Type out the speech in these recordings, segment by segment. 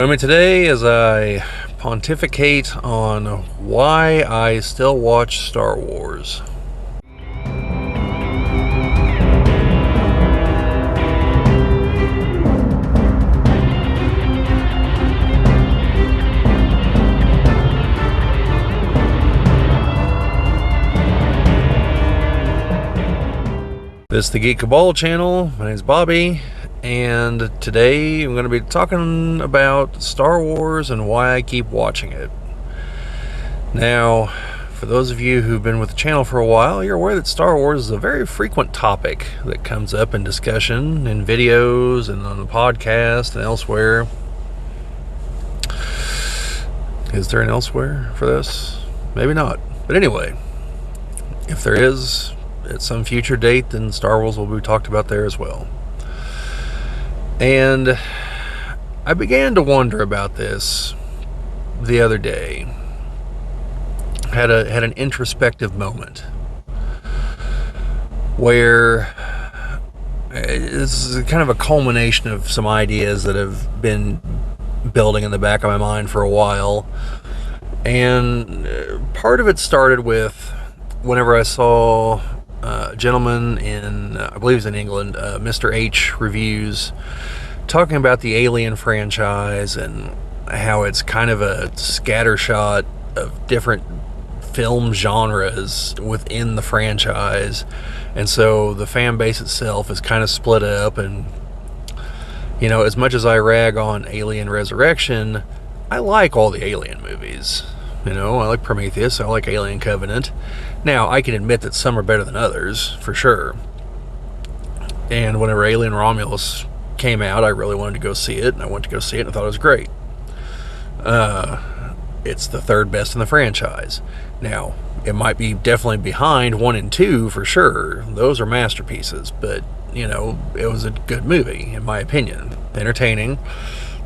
Join me today as I pontificate on why I still watch Star Wars. This is the Geek Cabal channel. My name is Bobbie, and today I'm going to be talking about Star Wars and why I keep watching it. Now, for those of you who've been with the channel for a while, you're aware that Star Wars is a very frequent topic that comes up in discussion, in videos, and on the podcast, and elsewhere. Is there an elsewhere for this? Maybe not. But anyway, if there is, at some future date, then Star Wars will be talked about there as well. And I began to wonder about this the other day. Had an introspective moment where this is kind of a culmination of some ideas that have been building in the back of my mind for a while. And part of it started with whenever I saw a gentleman in, I believe he's in England, Mr. H reviews, talking about the Alien franchise and how it's kind of a scattershot of different film genres within the franchise, and so the fan base itself is kind of split up. And you know, as much as I rag on Alien Resurrection, I like all the Alien movies. You know, I like Prometheus, I like Alien Covenant. Now, I can admit that some are better than others, for sure. And whenever Alien Romulus came out, I really wanted to go see it, and I went to go see it, and I thought it was great. It's the third best in the franchise. Now, it might be definitely behind 1 and 2, for sure. Those are masterpieces, but, you know, it was a good movie, in my opinion. Entertaining.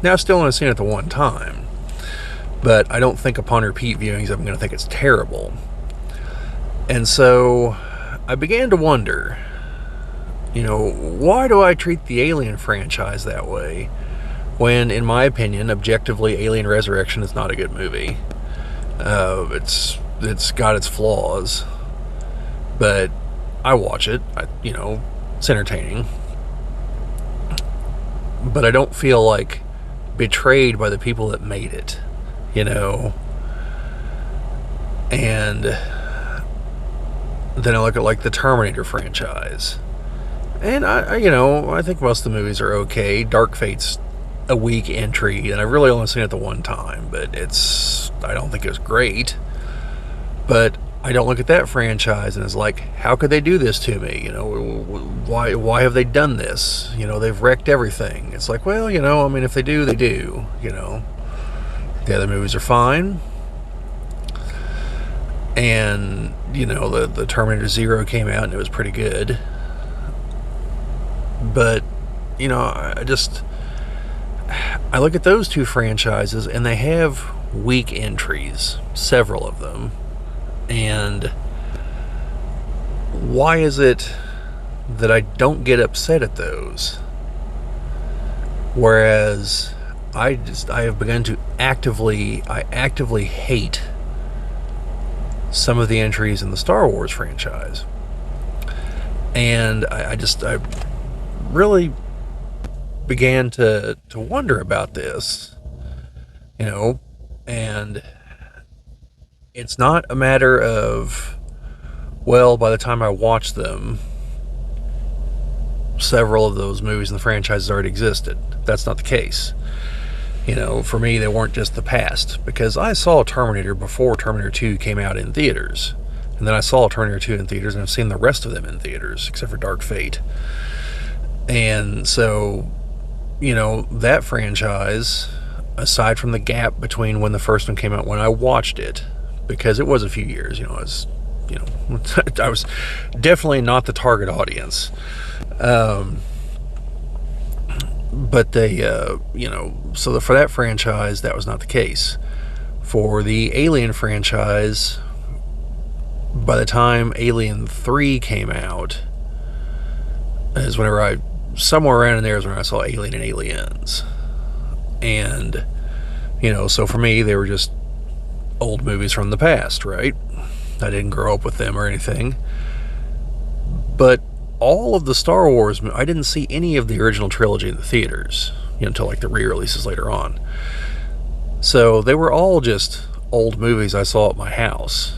Now, I've still only seen it the one time. But I don't think upon repeat viewings I'm going to think it's terrible. And so I began to wonder, you know, why do I treat the Alien franchise that way when, in my opinion, objectively, Alien Resurrection is not a good movie. It's got its flaws, but I watch it. It's entertaining. But I don't feel like betrayed by the people that made it. You know, and then I look at like the Terminator franchise, and I think most of the movies are okay. Dark Fate's a weak entry, and I've really only seen it the one time, but I don't think it was great. But I don't look at that franchise and it's like, how could they do this to me? You know, why have they done this? You know, they've wrecked everything. It's like, well, you know, I mean, if they do, they do. You know. The other movies are fine. And, you know, the Terminator Zero came out and it was pretty good. But, you know, I look at those two franchises and they have weak entries, several of them. And why is it that I don't get upset at those? Whereas I have begun to actively hate some of the entries in the Star Wars franchise. And I really began to wonder about this, you know, and it's not a matter of, well, by the time I watch them, several of those movies in the franchise already existed. That's not the case. You know, for me, they weren't just the past, because I saw Terminator before Terminator 2 came out in theaters. And then I saw Terminator 2 in theaters, and I've seen the rest of them in theaters, except for Dark Fate. And so, you know, that franchise, aside from the gap between when the first one came out, when I watched it, because it was a few years, you know, I was definitely not the target audience. But they, so for that franchise, that was not the case. For the Alien franchise, by the time Alien 3 came out, somewhere around in there is when I saw Alien and Aliens. And So for me, they were just old movies from the past, right? I didn't grow up with them or anything. But all of the Star Wars, I didn't see any of the original trilogy in the theaters, until like the re-releases later on. So they were all just old movies I saw at my house.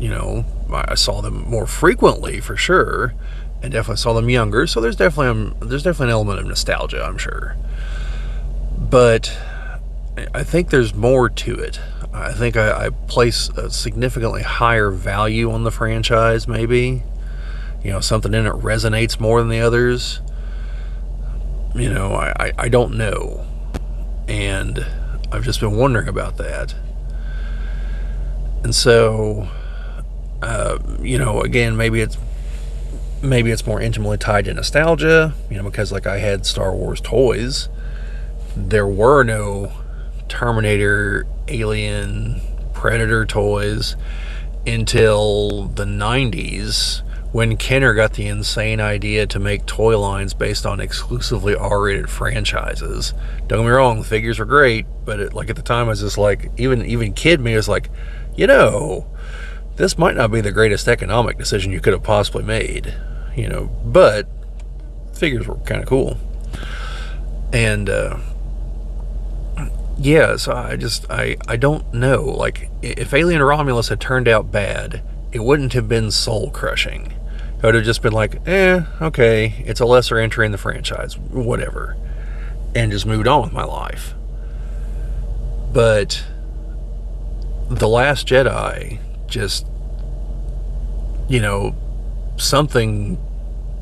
I saw them more frequently for sure, and definitely saw them younger. So there's definitely an element of nostalgia, I'm sure. But I think there's more to it. I think I place a significantly higher value on the franchise, maybe. Something in it resonates more than the others. I don't know. And I've just been wondering about that. And so, again, maybe it's more intimately tied to nostalgia, because like I had Star Wars toys. There were no Terminator, Alien, Predator toys until the 90s, when Kenner got the insane idea to make toy lines based on exclusively R-rated franchises. Don't get me wrong, the figures were great, but at the time I was just like, even kid me was like, this might not be the greatest economic decision you could have possibly made, but figures were kind of cool. And so I don't know. Like, if Alien Romulus had turned out bad, it wouldn't have been soul crushing. It would have just been like, okay, it's a lesser entry in the franchise, whatever, and just moved on with my life. But The Last Jedi just, something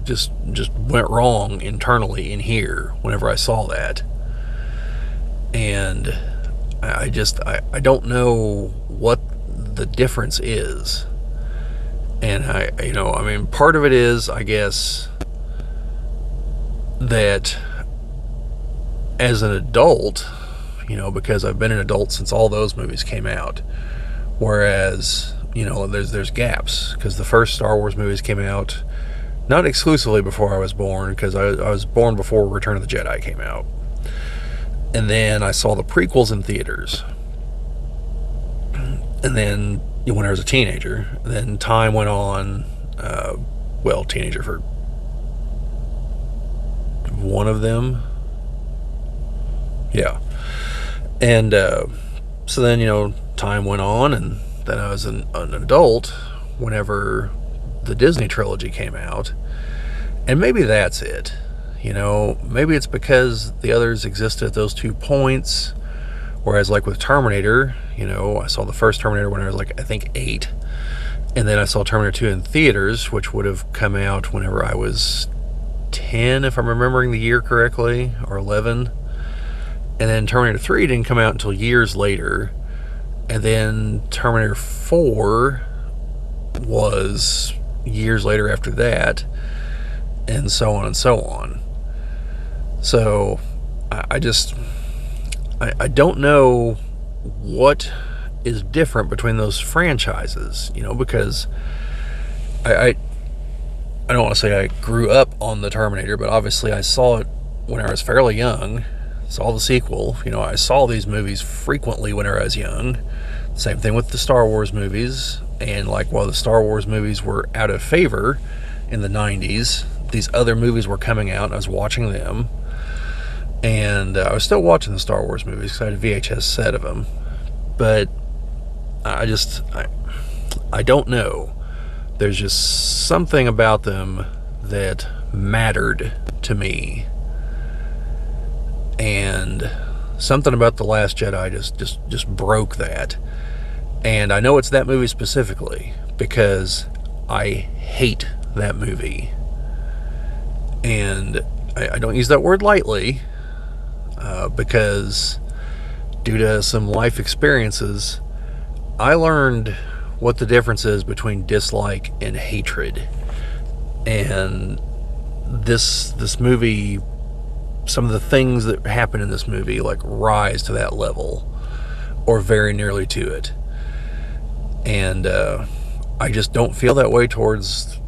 just went wrong internally in here whenever I saw that. And I don't know what the difference is. And part of it is, I guess, that as an adult, because I've been an adult since all those movies came out, whereas, there's gaps, because the first Star Wars movies came out not exclusively before I was born, because I was born before Return of the Jedi came out. And then I saw the prequels in theaters. And then when I was a teenager, then time went on. Teenager for one of them. Yeah. And so then, time went on, and then I was an adult whenever the Disney trilogy came out. And maybe that's it. Maybe it's because the others existed at those 2 points. Whereas, like with Terminator, I saw the first Terminator when I was I think 8. And then I saw Terminator 2 in theaters, which would have come out whenever I was 10, if I'm remembering the year correctly, or 11. And then Terminator 3 didn't come out until years later. And then Terminator 4 was years later after that. And so on and so on. So, I don't know what is different between those franchises, because I don't want to say I grew up on the Terminator, but obviously I saw it when I was fairly young. Saw the sequel. I saw these movies frequently whenever I was young. Same thing with the Star Wars movies. And while the Star Wars movies were out of favor in the 90s, these other movies were coming out and I was watching them. And I was still watching the Star Wars movies because I had a VHS set of them. But I don't know. There's just something about them that mattered to me. And something about The Last Jedi just broke that. And I know it's that movie specifically because I hate that movie. And I don't use that word lightly. Because due to some life experiences, I learned what the difference is between dislike and hatred. And this movie, some of the things that happen in this movie rise to that level, or very nearly to it. And I just don't feel that way towards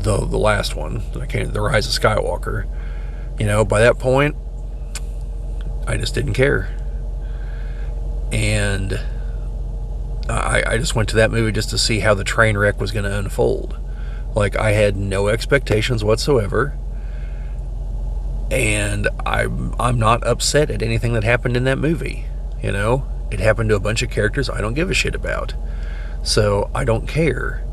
the last one, The Rise of Skywalker. By that point, I just didn't care. And I just went to that movie just to see how the train wreck was going to unfold. Like, I had no expectations whatsoever, and I'm not upset at anything that happened in that movie. You know, it happened to a bunch of characters I don't give a shit about, so I don't care.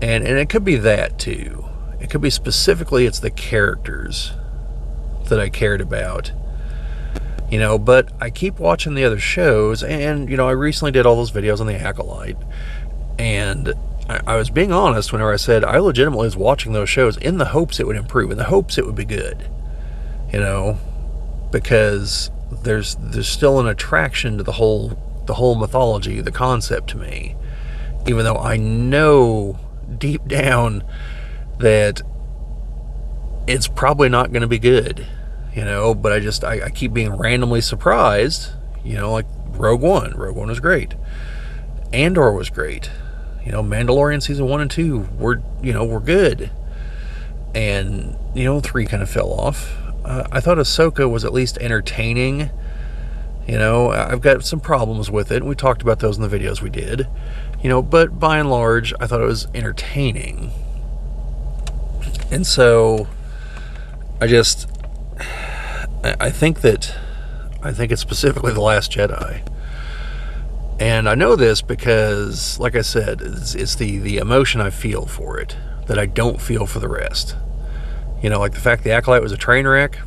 And it could be that too. It could be specifically it's the characters that I cared about. You know, but I keep watching the other shows, and, you know, I recently did all those videos on the Acolyte, and I was being honest whenever I said I legitimately was watching those shows in the hopes it would improve, in the hopes it would be good, you know, because there's still an attraction to the whole mythology, the concept to me, even though I know deep down that it's probably not going to be good. You know, but I keep being randomly surprised, you know, like Rogue One. Rogue One was great. Andor was great. You know, Mandalorian season 1 and 2 were good. And, you know, 3 kind of fell off. I thought Ahsoka was at least entertaining. You know, I've got some problems with it. We talked about those in the videos we did. You know, but by and large, I thought it was entertaining. And so, I think it's specifically The Last Jedi. And I know this because, like I said, it's the emotion I feel for it that I don't feel for the rest. You know, like the fact the Acolyte was a train wreck,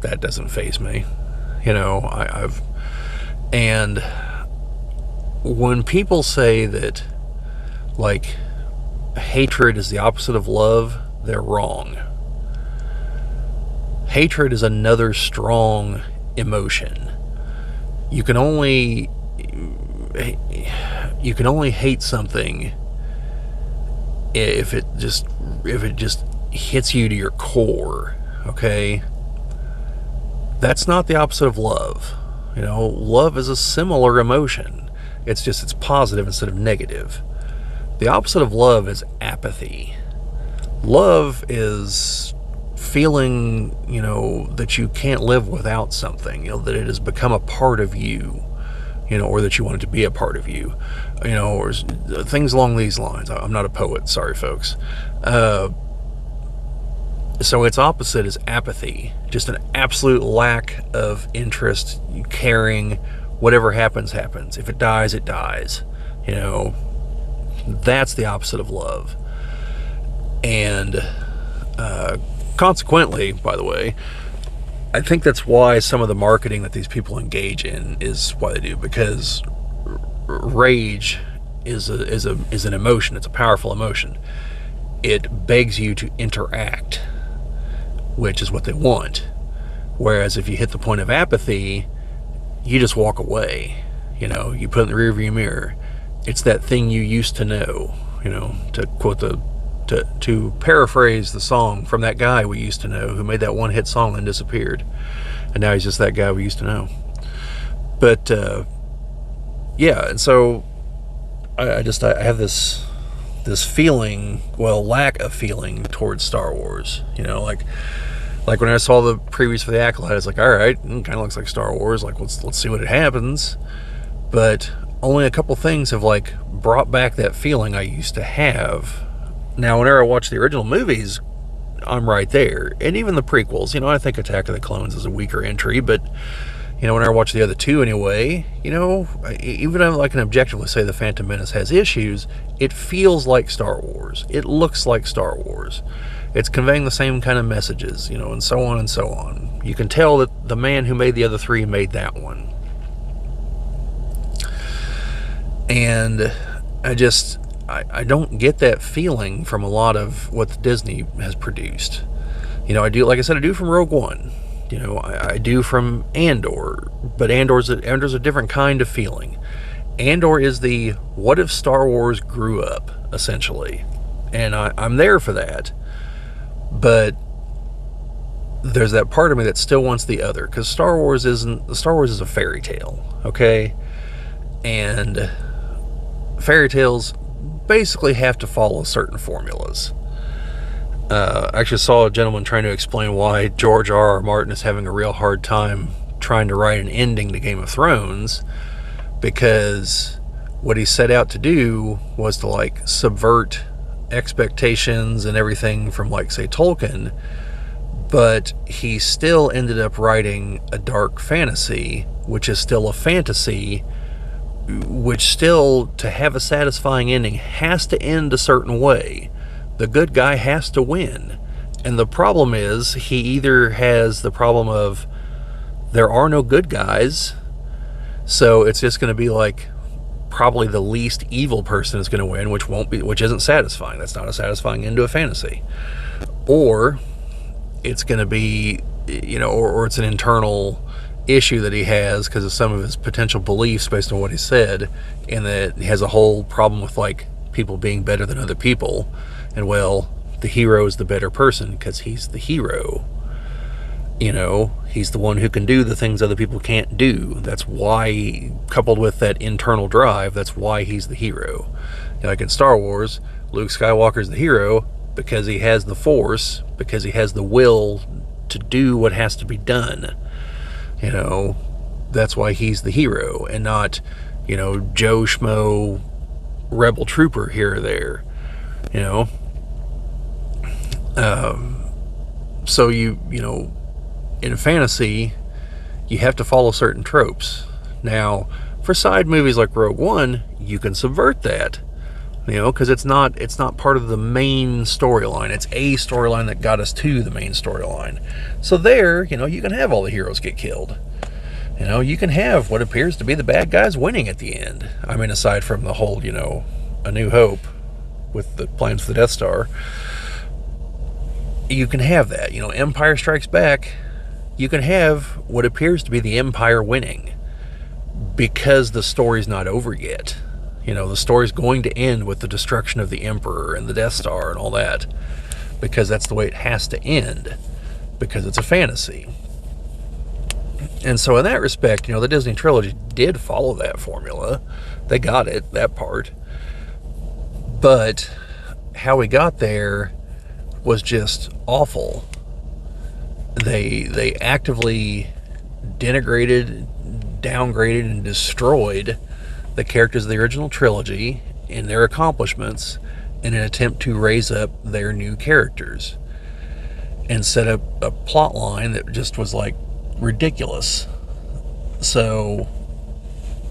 that doesn't faze me. You know, and when people say that, like, hatred is the opposite of love, they're wrong. Hatred is another strong emotion. You can only hate something if it just hits you to your core, okay? That's not the opposite of love. You know, love is a similar emotion. It's positive instead of negative. The opposite of love is apathy. Love is feeling, you know, that you can't live without something, you know, that it has become a part of you, you know, or that you want it to be a part of you, you know, or things along these lines. I'm not a poet, sorry folks. So its opposite is apathy, just an absolute lack of interest, caring. Whatever happens, happens. If it dies, it dies. You know, that's the opposite of love. And consequently, by the way, I think that's why some of the marketing that these people engage in is why they do, because rage is an emotion. It's a powerful emotion. It begs you to interact, which is what they want. Whereas if you hit the point of apathy, you just walk away. You know, you put it in the rearview mirror. It's that thing you used to know. You know, to quote to paraphrase the song from that guy we used to know who made that one hit song and disappeared, and now he's just that guy we used to know. But yeah, and so I have this feeling, well, lack of feeling towards Star Wars. You know, like when I saw the previews for the Acolyte, I was like, all right, it kind of looks like Star Wars. Like, let's see what it happens. But only a couple things have like brought back that feeling I used to have. Now, whenever I watch the original movies, I'm right there. And even the prequels, you know, I think Attack of the Clones is a weaker entry, but, you know, whenever I watch the other two anyway, you know, even though I can objectively say The Phantom Menace has issues, it feels like Star Wars. It looks like Star Wars. It's conveying the same kind of messages, you know, and so on and so on. You can tell that the man who made the other three made that one. And I don't get that feeling from a lot of what Disney has produced. You know, I do, like I said, I do from Rogue One. You know, I do from Andor, but Andor's a different kind of feeling. Andor is the what if Star Wars grew up, essentially. And I'm there for that. But there's that part of me that still wants the other, because Star Wars is a fairy tale, okay? And fairy tales basically have to follow certain formulas. I actually saw a gentleman trying to explain why George R.R. Martin is having a real hard time trying to write an ending to Game of Thrones, because what he set out to do was to like subvert expectations and everything from, like, say, Tolkien, but he still ended up writing a dark fantasy, which is still a fantasy, which still, to have a satisfying ending, has to end a certain way. The good guy has to win. And the problem is, he either has the problem of there are no good guys, so it's just going to be like probably the least evil person is going to win, which isn't satisfying. That's not a satisfying end to a fantasy. Or it's going to be, or it's an internal issue that he has because of some of his potential beliefs based on what he said, and that he has a whole problem with, like, people being better than other people. And, well, the hero is the better person because he's the hero. He's the one who can do the things other people can't do. That's why, coupled with that internal drive, that's why he's the hero. Like in Star Wars, Luke Skywalker's the hero because he has the Force, because he has the will to do what has to be done. That's why he's the hero, and not, Joe Schmo rebel trooper here or there. So in fantasy, you have to follow certain tropes. Now, for side movies like Rogue One, you can subvert that, because it's not part of the main storyline. It's a storyline that got us to the main storyline. So there, you can have all the heroes get killed. You can have what appears to be the bad guys winning at the end. I mean, aside from the whole, A New Hope with the plans for the Death Star. You can have that. Empire Strikes Back, you can have what appears to be the Empire winning because the story's not over yet. The story's going to end with the destruction of the Emperor and the Death Star and all that, because that's the way it has to end, because it's a fantasy. And so in that respect, the Disney trilogy did follow that formula. They got it, that part. But how we got there was just awful. They actively denigrated, downgraded, and destroyed the characters of the original trilogy and their accomplishments in an attempt to raise up their new characters, and set up a plot line that just was like ridiculous. So,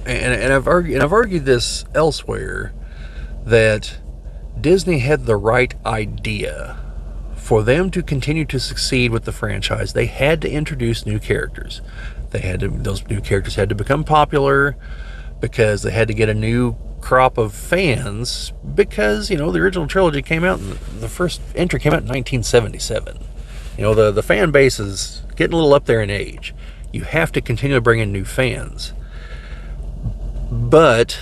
and I've argued this elsewhere, that Disney had the right idea. For them to continue to succeed with the franchise, they had to introduce new characters. Those new characters had to become popular, because they had to get a new crop of fans, because, the original trilogy came out, and the first entry came out in 1977. The fan base is getting a little up there in age. You have to continue to bring in new fans. But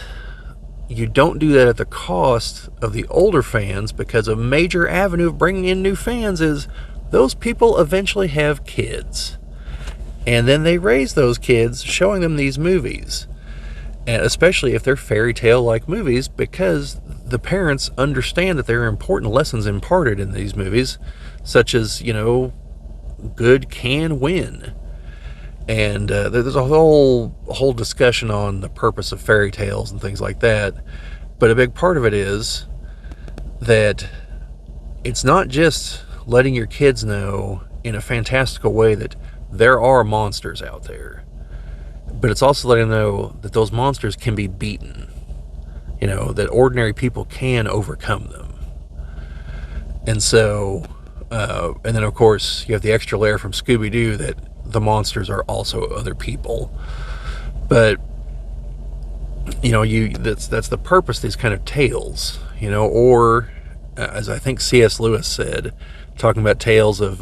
you don't do that at the cost of the older fans, because a major avenue of bringing in new fans is those people eventually have kids. And then they raise those kids showing them these movies. And especially if they're fairy tale-like movies, because the parents understand that there are important lessons imparted in these movies, such as, good can win. And there's a whole discussion on the purpose of fairy tales and things like that. But a big part of it is that it's not just letting your kids know in a fantastical way that there are monsters out there, but it's also letting them know that those monsters can be beaten. That ordinary people can overcome them. And so, and then of course you have the extra layer from Scooby-Doo that the monsters are also other people. But that's the purpose of these kind of tales, or as I think C.S. Lewis said, talking about tales of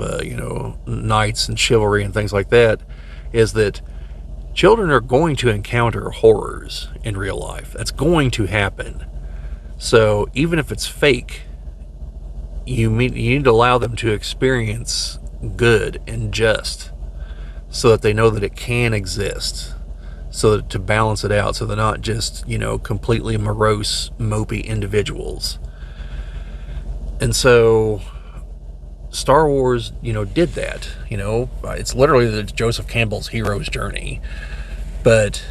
knights and chivalry and things like that, is that children are going to encounter horrors in real life. That's going to happen. So even if it's fake, you need to allow them to experience good and just, so that they know that it can exist, so that to balance it out, so they're not just, completely morose, mopey individuals. And so Star Wars, did that. It's literally the Joseph Campbell's hero's journey. But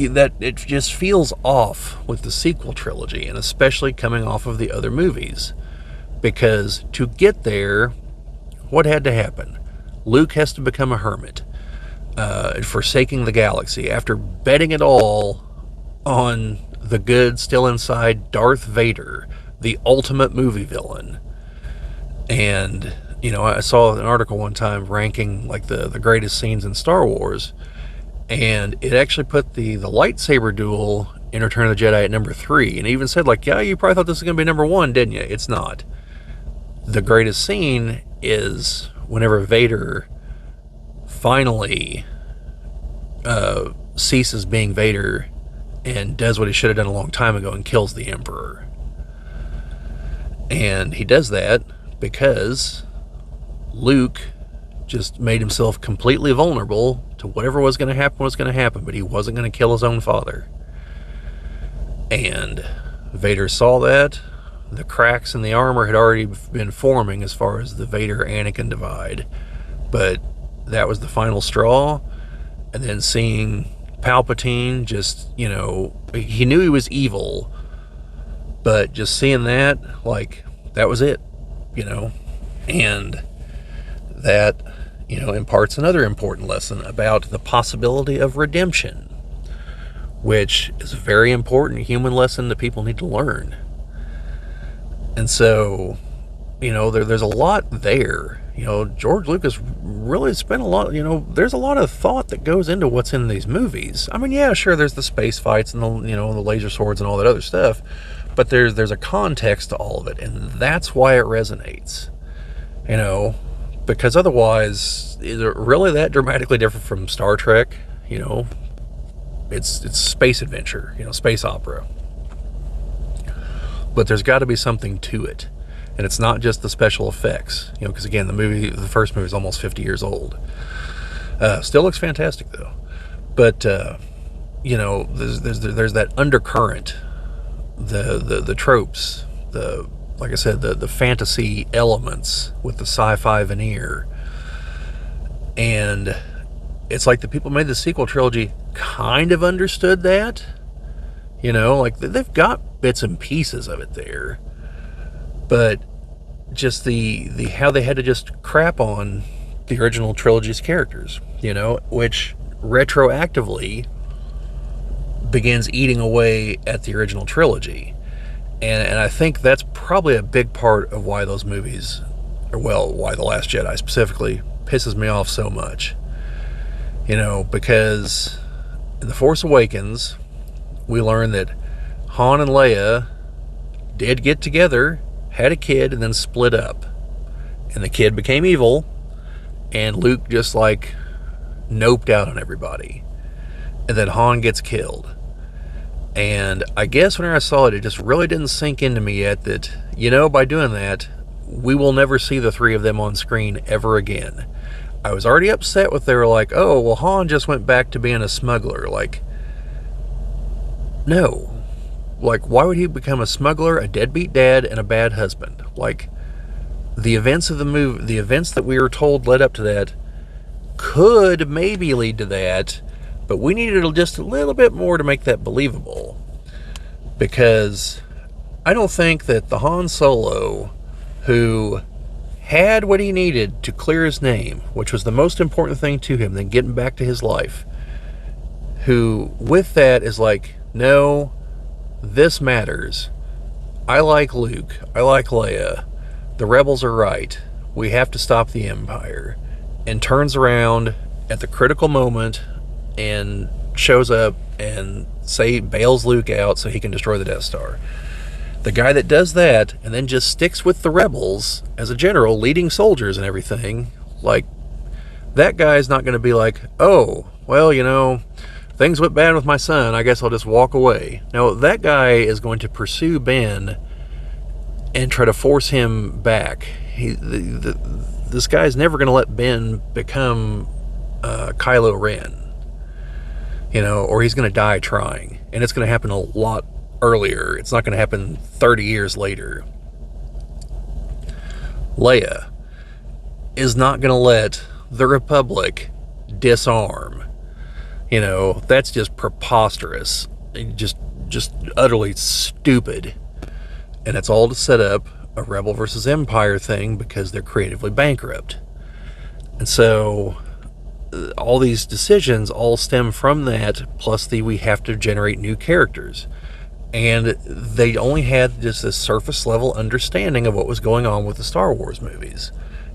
that it just feels off with the sequel trilogy, and especially coming off of the other movies. Because to get there, what had to happen? Luke has to become a hermit, forsaking the galaxy after betting it all on the good still inside Darth Vader, the ultimate movie villain. And, I saw an article one time ranking like the greatest scenes in Star Wars, and it actually put the lightsaber duel in Return of the Jedi at number 3, and it even said, like, yeah, you probably thought this was going to be number 1, didn't you? It's not. The greatest scene is whenever Vader finally ceases being Vader and does what he should have done a long time ago and kills the Emperor. And he does that because Luke just made himself completely vulnerable to whatever was going to happen, but he wasn't going to kill his own father. And Vader saw that. The cracks in the armor had already been forming as far as the Vader-Anakin divide. But that was the final straw. And then seeing Palpatine just, he knew he was evil, but just seeing that, like, that was it, And that, imparts another important lesson about the possibility of redemption, which is a very important human lesson that people need to learn. And so, there's a lot there. George Lucas really spent a lot, there's a lot of thought that goes into what's in these movies. I mean, yeah, sure, there's the space fights and the laser swords and all that other stuff, but there's a context to all of it, and that's why it resonates. Because otherwise, is it really that dramatically different from Star Trek? It's space adventure, space opera. But there's got to be something to it. And it's not just the special effects, because again, the first movie is almost 50 years old. Still looks fantastic though. But, there's that undercurrent, the tropes, like I said, the fantasy elements with the sci-fi veneer. And it's like the people who made the sequel trilogy kind of understood that. Like they've got bits and pieces of it there. But just the how they had to just crap on the original trilogy's characters, which retroactively begins eating away at the original trilogy. And I think that's probably a big part of why those movies, why The Last Jedi specifically, pisses me off so much. Because in The Force Awakens, we learn that Han and Leia did get together, had a kid, and then split up. And the kid became evil, and Luke just noped out on everybody. And then Han gets killed. And I guess when I saw it, it just really didn't sink into me yet that, by doing that, we will never see the three of them on screen ever again. I was already upset with they were like, oh, well, Han just went back to being a smuggler. No. Why would he become a smuggler, a deadbeat dad, and a bad husband? The events of the movie, the events that we were told led up to that could maybe lead to that, but we needed just a little bit more to make that believable. Because I don't think that the Han Solo who had what he needed to clear his name, which was the most important thing to him, than getting back to his life, who with that is no, this matters. I like Luke. I like Leia. The rebels are right. We have to stop the Empire. And turns around at the critical moment and shows up and bails Luke out so he can destroy the Death Star. The guy that does that and then just sticks with the rebels as a general, leading soldiers and everything, that guy's not going to be oh, well, things went bad with my son, I guess I'll just walk away. No, that guy is going to pursue Ben and try to force him back. This guy's never going to let Ben become Kylo Ren, or he's going to die trying. And it's going to happen a lot earlier. It's not going to happen 30 years later. Leia is not going to let the Republic disarm. That's just preposterous. Just utterly stupid. And it's all to set up a Rebel versus Empire thing because they're creatively bankrupt. And so all these decisions all stem from that, plus we have to generate new characters. And they only had just this surface level understanding of what was going on with the Star Wars movies.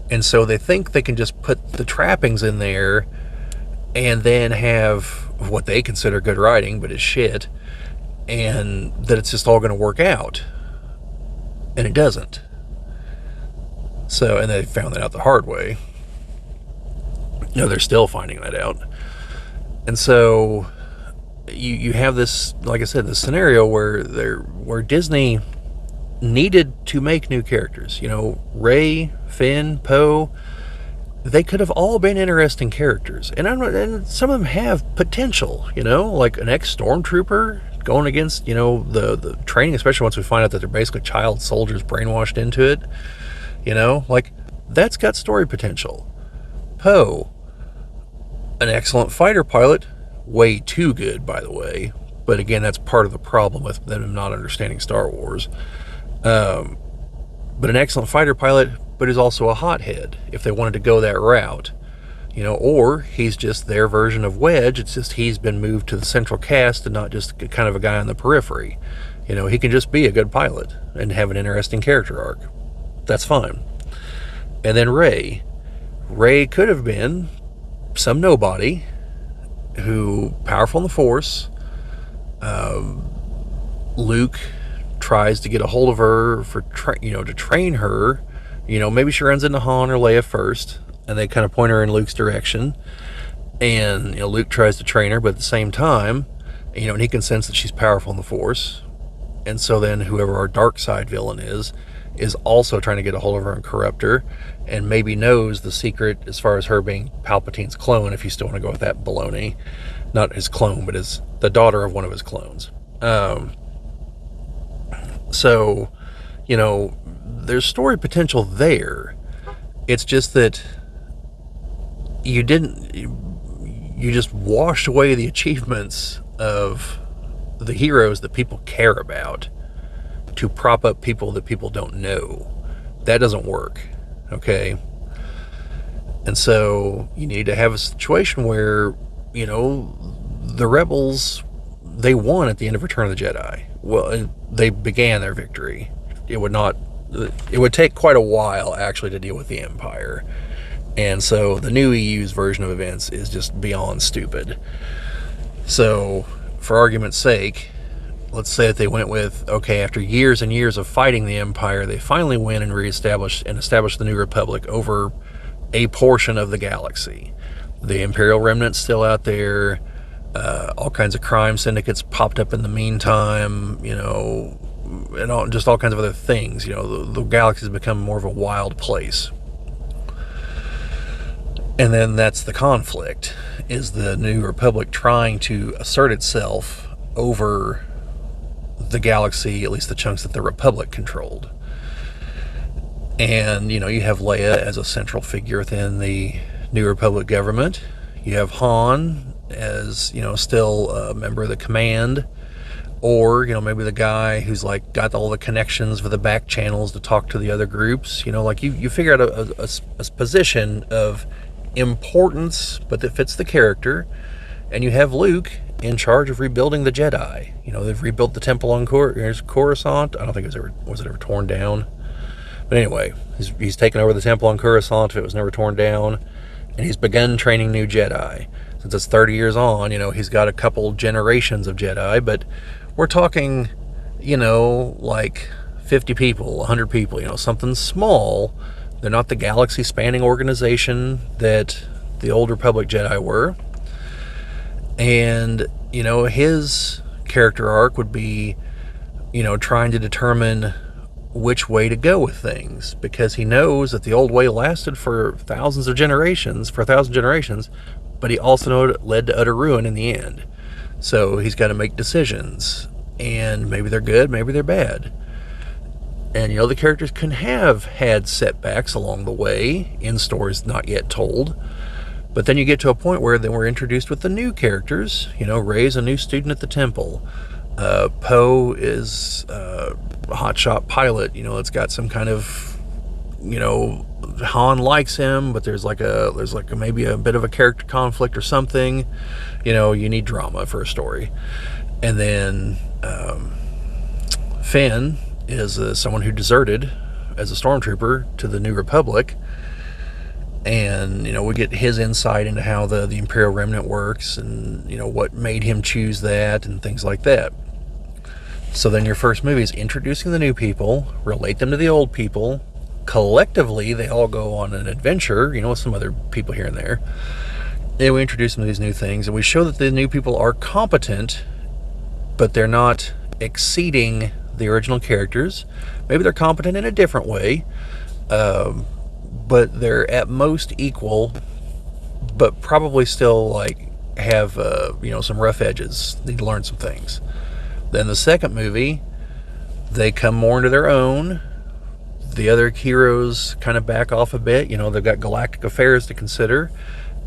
And so they think they can just put the trappings in there and then have what they consider good writing, but is shit, and that it's just all going to work out. And it doesn't. So, and they found that out the hard way. They're still finding that out. And so you have this, like I said, this scenario where Disney needed to make new characters. Rey, Finn, Poe, they could have all been interesting characters, and some of them have potential. Like an ex-stormtrooper going against the training, especially once we find out that they're basically child soldiers brainwashed into it. Like that's got story potential. Poe, an excellent fighter pilot, way too good, by the way. But again, that's part of the problem with them not understanding Star Wars. But an excellent fighter pilot, but is also a hothead if they wanted to go that route. Or he's just their version of Wedge. It's just he's been moved to the central cast and not just kind of a guy on the periphery. He can just be a good pilot and have an interesting character arc. That's fine. And then Rey. Rey could have been some nobody who powerful in the Force. Luke tries to get a hold of her for to train her. Maybe she runs into Han or Leia first, and they kind of point her in Luke's direction. And Luke tries to train her, but at the same time, and he can sense that she's powerful in the Force. And so then whoever our dark side villain is also trying to get a hold of her and corrupt her, and maybe knows the secret as far as her being Palpatine's clone, if you still want to go with that baloney. Not his clone, but the daughter of one of his clones. So, there's story potential there. It's just that you just washed away the achievements of the heroes that people care about to prop up people that people don't know. That doesn't work, okay? And so you need to have a situation where, the rebels, they won at the end of Return of the Jedi. Well, they began their victory. It would take quite a while, actually, to deal with the Empire. And so the new EU's version of events is just beyond stupid. So, for argument's sake, let's say that they went with, okay, after years and years of fighting the Empire, they finally win and established the New Republic over a portion of the galaxy. The Imperial remnant's still out there. All kinds of crime syndicates popped up in the meantime, and all kinds of other things. The galaxy's become more of a wild place. And then that's the conflict, is the New Republic trying to assert itself over the galaxy, at least the chunks that the Republic controlled. And, you have Leia as a central figure within the New Republic government. You have Han as, still a member of the command. Or, maybe the guy who's got all the connections for the back channels to talk to the other groups. You figure out a position of importance, but that fits the character. And you have Luke in charge of rebuilding the Jedi. They've rebuilt the temple on Coruscant. I don't think was it ever torn down. But anyway, he's taken over the temple on Coruscant if it was never torn down. And he's begun training new Jedi. Since it's 30 years on, he's got a couple generations of Jedi, but we're talking, 50 people, 100 people, something small. They're not the galaxy-spanning organization that the old Republic Jedi were. And, his character arc would be, trying to determine which way to go with things, because he knows that the old way lasted for 1,000 generations, but he also knows it led to utter ruin in the end. So he's got to make decisions. and maybe they're good, maybe they're bad. And, the characters can have had setbacks along the way in stories not yet told. But then you get to a point where then we're introduced with the new characters. Rey's a new student at the temple. Poe is a hotshot pilot. It's got some kind of, Han likes him, but there's maybe a bit of a character conflict or something. You need drama for a story. And then Finn is someone who deserted as a stormtrooper to the New Republic, and we get his insight into how the Imperial Remnant works, and what made him choose that and things like that. So then your first movie is introducing the new people, relate them to the old people. Collectively, they all go on an adventure, with some other people here and there. And we introduce them to these new things, and we show that the new people are competent, but they're not exceeding the original characters. Maybe they're competent in a different way, but they're at most equal, but probably still have some rough edges, need to learn some things. Then the second movie, they come more into their own. The other heroes kind of back off a bit. They've got galactic affairs to consider,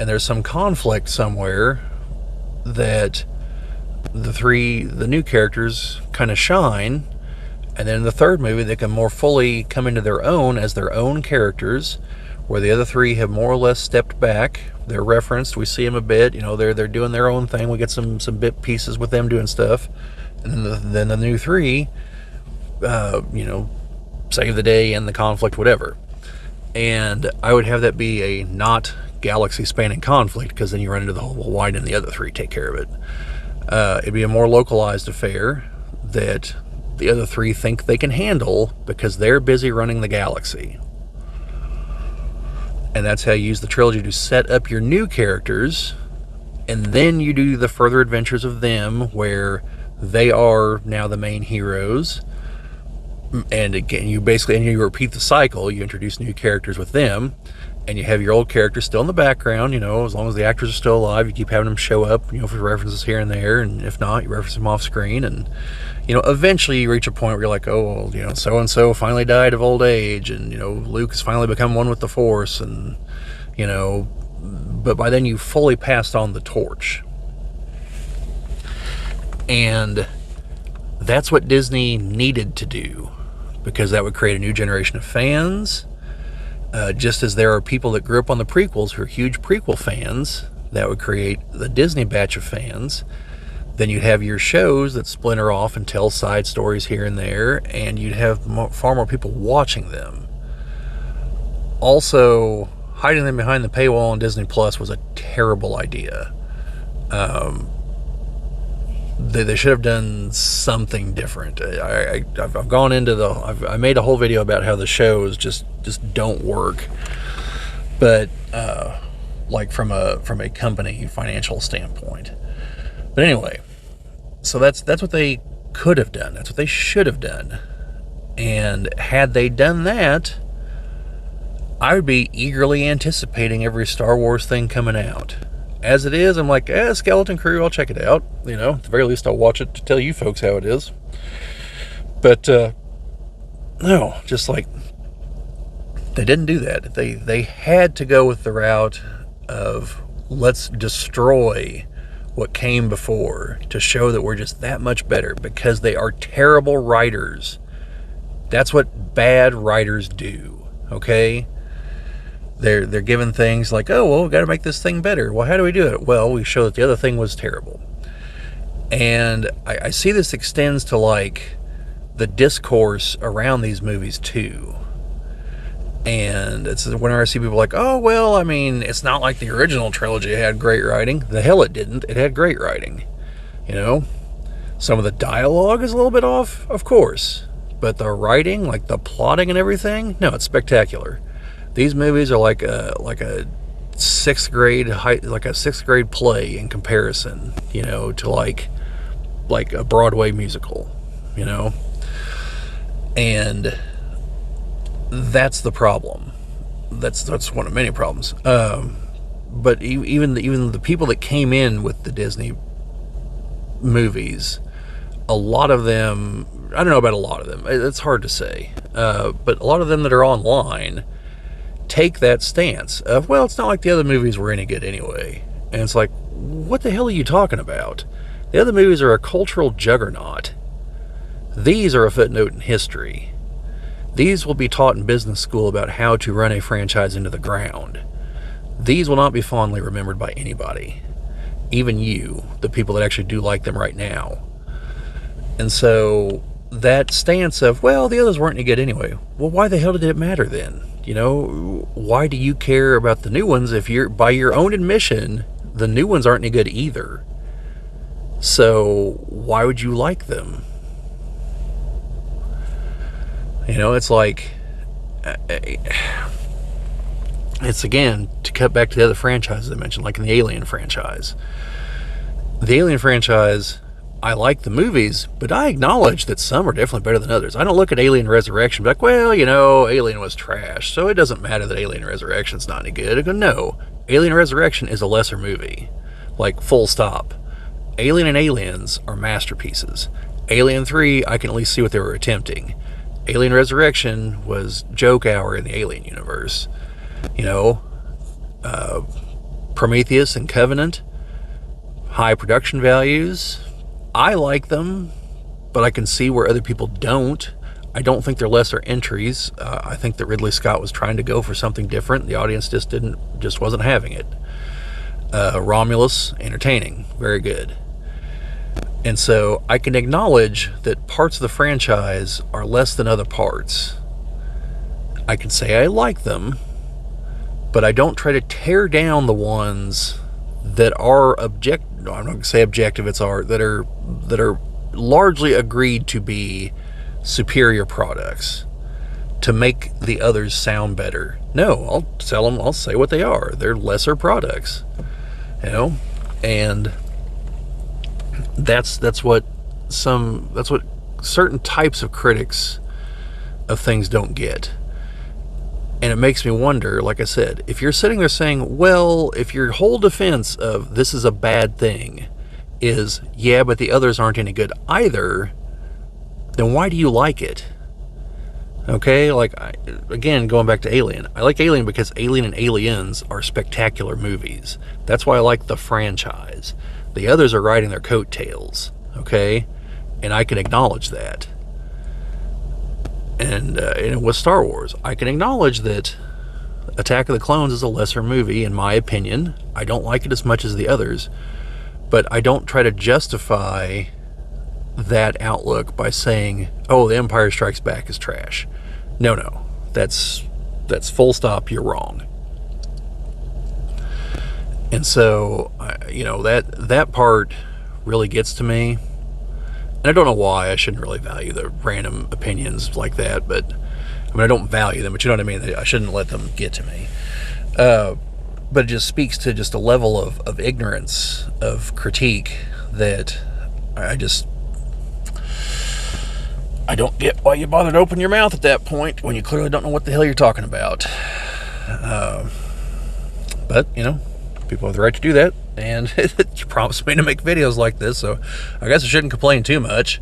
and there's some conflict somewhere that the new characters kind of shine. And then in the third movie, they can more fully come into their own as their own characters, where the other three have more or less stepped back. They're referenced. We see them a bit. They're doing their own thing. We get some bit pieces with them doing stuff. And then the new three, save the day and the conflict, whatever. And I would have that be a not galaxy-spanning conflict, because then you run into the whole, well, why didn't the other three take care of it? It'd be a more localized affair that the other three think they can handle because they're busy running the galaxy. And that's how you use the trilogy to set up your new characters, and then you do the further adventures of them where they are now the main heroes. And again, you repeat the cycle. You introduce new characters with them, and you have your old characters still in the background. As long as the actors are still alive, you keep having them show up, for references here and there, and if not, you reference them off screen. And eventually you reach a point where you're like, oh, well, so and so finally died of old age, and Luke has finally become one with the Force, and but by then you fully passed on the torch. And that's what Disney needed to do, because that would create a new generation of fans. Just as there are people that grew up on the prequels who are huge prequel fans, that would create the Disney batch of fans. Then you'd have your shows that splinter off and tell side stories here and there, and you'd have far more people watching them. Also, hiding them behind the paywall on Disney Plus was a terrible idea. They should have done something different. I've gone into I made a whole video about how the shows just don't work, but from a company financial standpoint. But anyway, so that's what they could have done. That's what they should have done. And had they done that, I would be eagerly anticipating every Star Wars thing coming out. As it is, I'm like, Skeleton Crew, I'll check it out. At the very least, I'll watch it to tell you folks how it is. But, no, just like, they didn't do that. They had to go with the route of, let's destroy what came before to show that we're just that much better, because they are terrible writers. That's what bad writers do, okay? They're given things like, oh, well, we've got to make this thing better. Well, how do we do it? Well, we show that the other thing was terrible. And I see this extends to, the discourse around these movies, too. And it's whenever I see people like, oh, well, it's not like the original trilogy had great writing. The hell it didn't. It had great writing. Some of the dialogue is a little bit off, of course. But the writing, the plotting and everything, no, it's spectacular. These movies are like a sixth grade play in comparison, to like a Broadway musical, and that's the problem. That's one of many problems. But even the people that came in with the Disney movies a lot of them, I don't know about a lot of them, it's hard to say, but a lot of them that are online take that stance of, well, it's not like the other movies were any good anyway. And it's like, what the hell are you talking about? The other movies are a cultural juggernaut. These are a footnote in history. These will be taught in business school about how to run a franchise into the ground. These will not be fondly remembered by anybody. Even you, the people that actually do like them right now. And so that stance of, well, the others weren't any good anyway. Well, why the hell did it matter then? You know, why do you care about the new ones if you're, by your own admission, the new ones aren't any good either? So why would you like them? You know, it's like, it's again, to cut back to the other franchises I mentioned, like in the Alien franchise. The Alien franchise, I like the movies, but I acknowledge that some are definitely better than others. I don't look at Alien Resurrection and be like, well, you know, Alien was trash, so it doesn't matter that Alien Resurrection's not any good. I go, no, Alien Resurrection is a lesser movie. Like, full stop. Alien and Aliens are masterpieces. Alien 3, I can at least see what they were attempting. Alien Resurrection was joke hour in the Alien universe. You know, Prometheus and Covenant, high production values. I like them, but I can see where other people don't. I don't think they're lesser entries. I think that Ridley Scott was trying to go for something different. The audience just wasn't having it. Romulus, entertaining, very good. And so I can acknowledge that parts of the franchise are less than other parts. I can say I like them, but I don't try to tear down the ones that are I'm not going to say objective, it's art, that are largely agreed to be superior products to make the others sound better. No, I'll say what they are. They're lesser products. You know? And that's what certain types of critics of things don't get. And it makes me wonder, like I said, if you're sitting there saying, well, if your whole defense of this is a bad thing is, yeah, but the others aren't any good either, then why do you like it? Okay, like, again, going back to Alien. I like Alien because Alien and Aliens are spectacular movies. That's why I like the franchise. The others are riding their coattails, okay? And I can acknowledge that. And with Star Wars, I can acknowledge that Attack of the Clones is a lesser movie, in my opinion. I don't like it as much as the others, but I don't try to justify that outlook by saying, oh, The Empire Strikes Back is trash. No, that's full stop, you're wrong. And so, you know, that part really gets to me. And I don't know why. I shouldn't really value the random opinions like that, but I mean, I don't value them, but you know what I mean? I shouldn't let them get to me. But it just speaks to just a level of ignorance, of critique, that I don't get why you bother to open your mouth at that point when you clearly don't know what the hell you're talking about. But, you know, people have the right to do that, and you promised me to make videos like this, so I guess I shouldn't complain too much.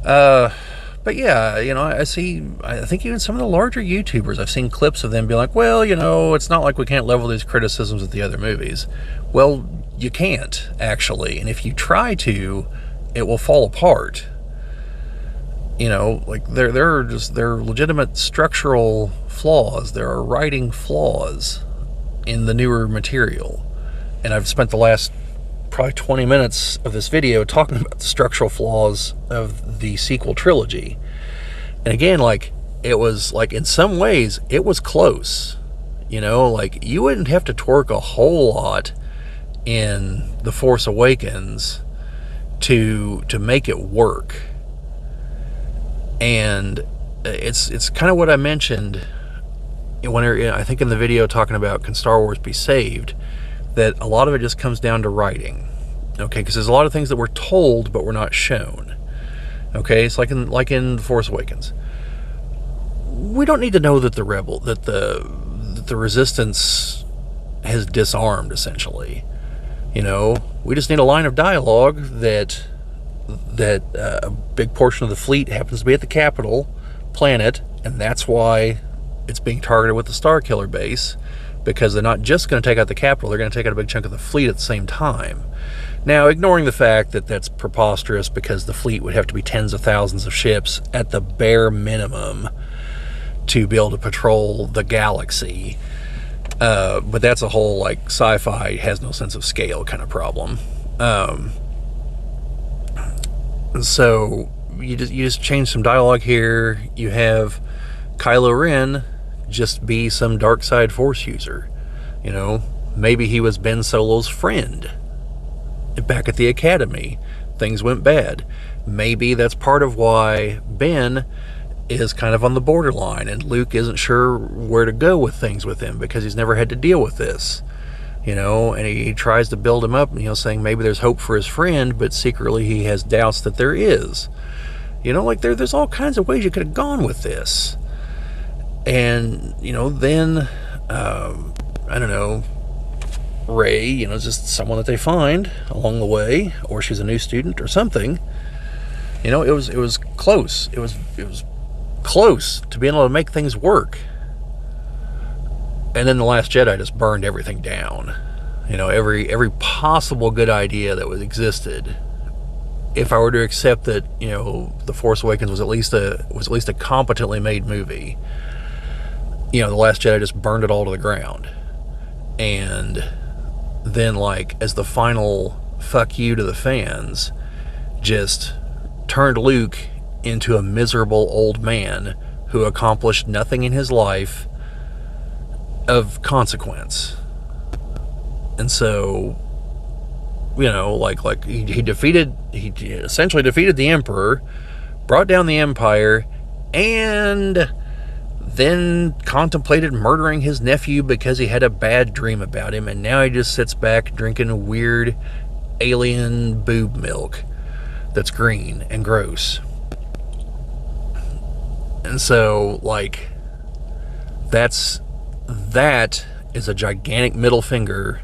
But yeah, you know, I think even some of the larger YouTubers, I've seen clips of them be like, well, you know, it's not like we can't level these criticisms at the other movies. Well, you can't, actually, and if you try to, it will fall apart. You know, like, there are legitimate structural flaws, there are writing flaws in the newer material. And I've spent the last probably 20 minutes of this video talking about the structural flaws of the sequel trilogy. And again, like, it was, like, in some ways, it was close. You know, like, you wouldn't have to twerk a whole lot in The Force Awakens to make it work. And it's kind of what I mentioned when I think in the video talking about can Star Wars be saved, that a lot of it just comes down to writing. Okay, because there's a lot of things that we're told but we're not shown. Okay, it's like in The Force Awakens. We don't need to know that the Resistance has disarmed, essentially. You know, we just need a line of dialogue that that a big portion of the fleet happens to be at the capital planet, and that's why it's being targeted with the Starkiller base, because they're not just going to take out the capital, they're going to take out a big chunk of the fleet at the same time. Now, ignoring the fact that that's preposterous, because the fleet would have to be tens of thousands of ships at the bare minimum to be able to patrol the galaxy. But that's a whole, like, sci-fi has no sense of scale kind of problem. So you just change some dialogue here. You have Kylo Ren just be some dark side Force user. You know, maybe he was Ben Solo's friend back at the Academy. Things went bad. Maybe that's part of why Ben is kind of on the borderline, and Luke isn't sure where to go with things with him, because he's never had to deal with this. You know, and he tries to build him up, you know, saying maybe there's hope for his friend, but secretly he has doubts that there is. You know, like, there's all kinds of ways you could have gone with this. And, you know, then, I don't know, Rey, you know, just someone that they find along the way, or she's a new student or something. You know, it was close. It was close to being able to make things work. And then The Last Jedi just burned everything down. You know, every possible good idea that existed. If I were to accept that, you know, The Force Awakens was at least a competently made movie, you know, The Last Jedi just burned it all to the ground. And then, like, as the final fuck you to the fans, just turned Luke into a miserable old man who accomplished nothing in his life of consequence. And so, you know, like he essentially defeated the Emperor, brought down the Empire, and then contemplated murdering his nephew because he had a bad dream about him, and now he just sits back drinking weird alien boob milk that's green and gross. And so, like, that is a gigantic middle finger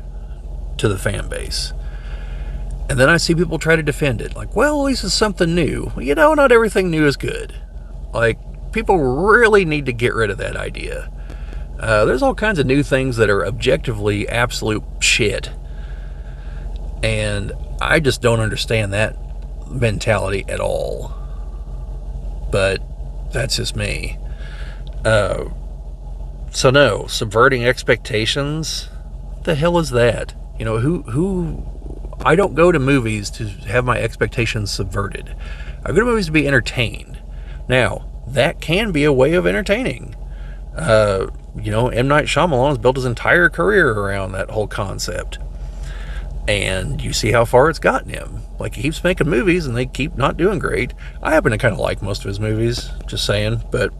to the fan base. And then I see people try to defend it. Like, well, at least it's something new. Well, you know, not everything new is good. Like, people really need to get rid of that idea. There's all kinds of new things that are objectively absolute shit. And I just don't understand that mentality at all. But that's just me. So no, subverting expectations? What the hell is that? You know, who I don't go to movies to have my expectations subverted. I go to movies to be entertained. Now, that can be a way of entertaining. You know, M. Night Shyamalan has built his entire career around that whole concept. And you see how far it's gotten him. Like, he keeps making movies and they keep not doing great. I happen to kind of like most of his movies, just saying. But,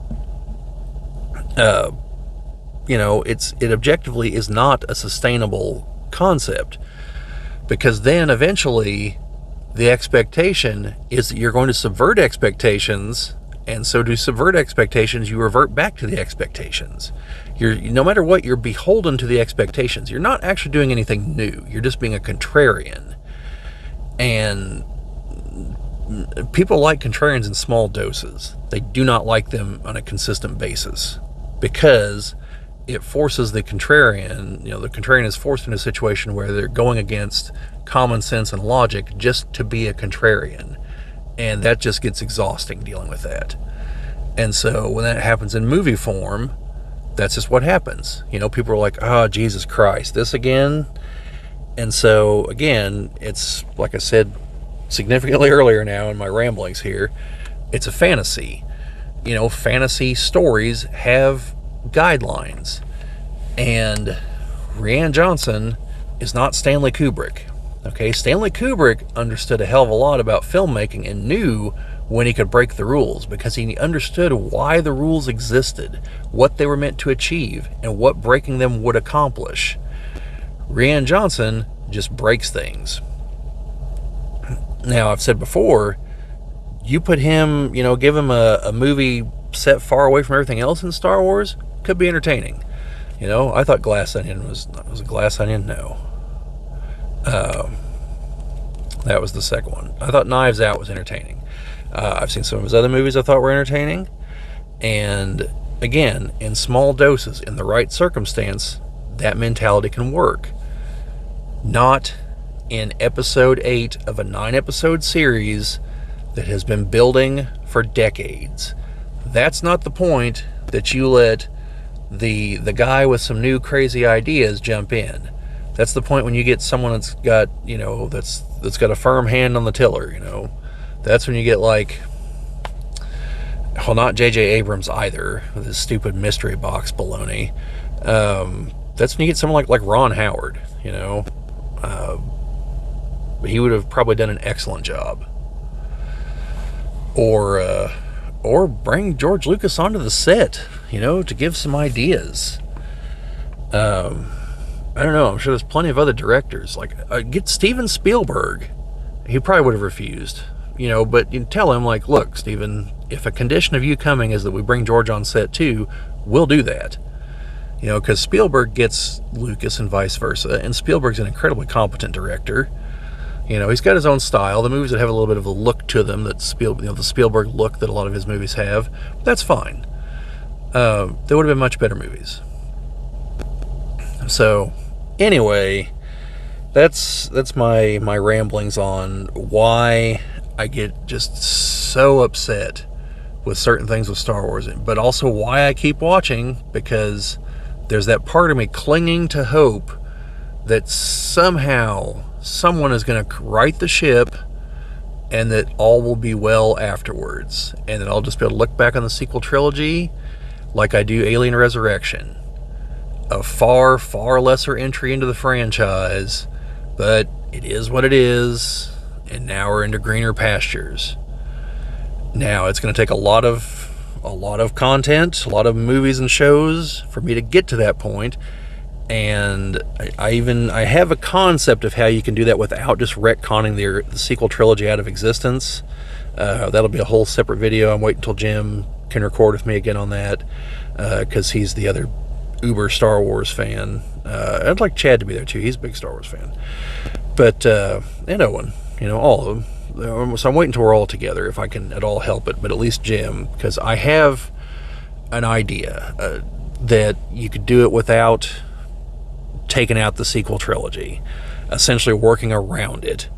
you know, it objectively is not a sustainable concept. Because then eventually the expectation is that you're going to subvert expectations, and so to subvert expectations, you revert back to the expectations. No matter what, you're beholden to the expectations. You're not actually doing anything new. You're just being a contrarian. And people like contrarians in small doses. They do not like them on a consistent basis, because it forces the contrarian, you know, the contrarian is forced into a situation where they're going against common sense and logic just to be a contrarian. And that just gets exhausting dealing with that. And so when that happens in movie form, that's just what happens. You know, people are like, oh, Jesus Christ, this again? And so, again, it's, like I said significantly earlier now in my ramblings here, it's a fantasy. You know, fantasy stories have guidelines. And Rian Johnson is not Stanley Kubrick. Okay, Stanley Kubrick understood a hell of a lot about filmmaking and knew when he could break the rules, because he understood why the rules existed, what they were meant to achieve, and what breaking them would accomplish. Rian Johnson just breaks things. Now, I've said before, you put him, you know, give him a movie set far away from everything else in Star Wars, could be entertaining. You know, I thought Glass Onion was a Glass Onion. No. That was the second one. I thought Knives Out was entertaining. I've seen some of his other movies I thought were entertaining. And again, in small doses, in the right circumstance, that mentality can work. Not in episode 8 of a 9-episode series that has been building for decades. That's not the point that you let the guy with some new crazy ideas jump in. That's the point when you get someone that's got, that's got a firm hand on the tiller, That's when you get like, well, not J.J. Abrams either, with his stupid mystery box baloney. That's when you get someone like Ron Howard, he would have probably done an excellent job. Or bring George Lucas onto the set, to give some ideas. I don't know, I'm sure there's plenty of other directors. Like, get Steven Spielberg. He probably would have refused, but you tell him, like, look, Steven, if a condition of you coming is that we bring George on set too, we'll do that. Because Spielberg gets Lucas and vice versa, and Spielberg's an incredibly competent director. He's got his own style. The movies that have a little bit of a look to them, that the Spielberg look that a lot of his movies have, that's fine. They would have been much better movies. So, anyway, that's my ramblings on why I get just so upset with certain things with Star Wars, but also why I keep watching, because there's that part of me clinging to hope that somehow someone is going to right the ship and that all will be well afterwards, and that I'll just be able to look back on the sequel trilogy like I do Alien Resurrection, a far, far lesser entry into the franchise, but it is what it is, and now we're into greener pastures. Now it's going to take a lot of content, a lot of movies and shows for me to get to that point. And I have a concept of how you can do that without just retconning the sequel trilogy out of existence. That'll be a whole separate video. I'm waiting until Jim can record with me again on that, because he's the other uber Star Wars fan. I'd like Chad to be there too. He's a big Star Wars fan. But and Owen, all of them. So I'm waiting until we're all together, if I can at all help it. But at least Jim, because I have an idea that you could do it without taking out the sequel trilogy, essentially working around it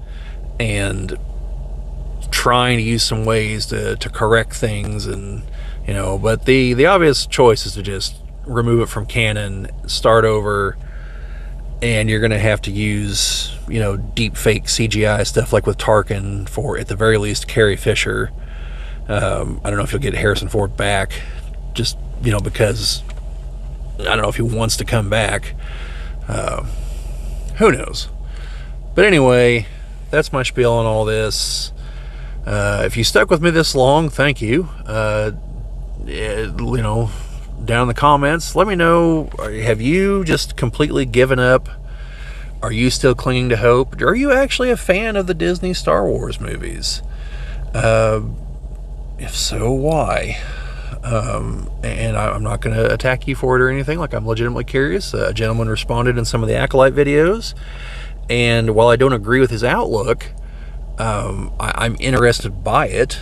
and trying to use some ways to correct things, and but the obvious choice is to just remove it from canon, start over, and you're going to have to use deep fake CGI stuff like with Tarkin, for at the very least Carrie Fisher. I don't know if you'll get Harrison Ford back, just because I don't know if he wants to come back. Who knows? But anyway, that's my spiel on all this. If you stuck with me this long, thank you. Down in the comments, let me know, have you just completely given up? Are you still clinging to hope? Are you actually a fan of the Disney Star Wars movies? If so, why? And I'm not going to attack you for it or anything. Like, I'm legitimately curious. A gentleman responded in some of the Acolyte videos, and while I don't agree with his outlook, I'm interested by it.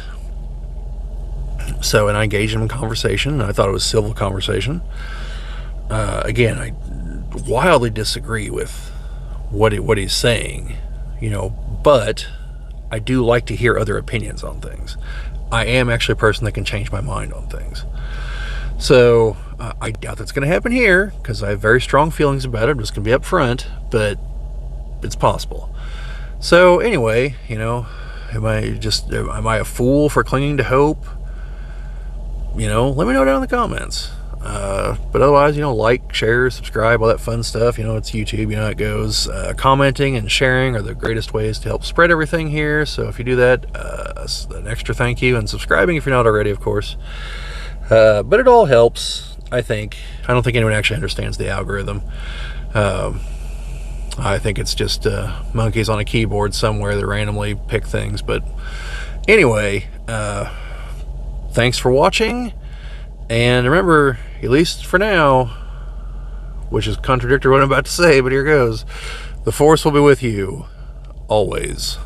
And I engaged him in conversation. I thought it was civil conversation. Again, I wildly disagree with what he's saying, but I do like to hear other opinions on things. I am actually a person that can change my mind on things. So I doubt that's going to happen here, because I have very strong feelings about it. I'm just going to be upfront, but it's possible. So anyway, am I a fool for clinging to hope? Let me know down in the comments. But otherwise, like, share, subscribe, all that fun stuff. It's YouTube, how it goes. Commenting and sharing are the greatest ways to help spread everything here. So if you do that, an extra thank you, and subscribing if you're not already, of course. But it all helps, I think. I don't think anyone actually understands the algorithm. I think it's just monkeys on a keyboard somewhere that randomly pick things. But anyway, thanks for watching. And remember, at least for now, which is contradictory to what I'm about to say, but here goes, the Force will be with you always.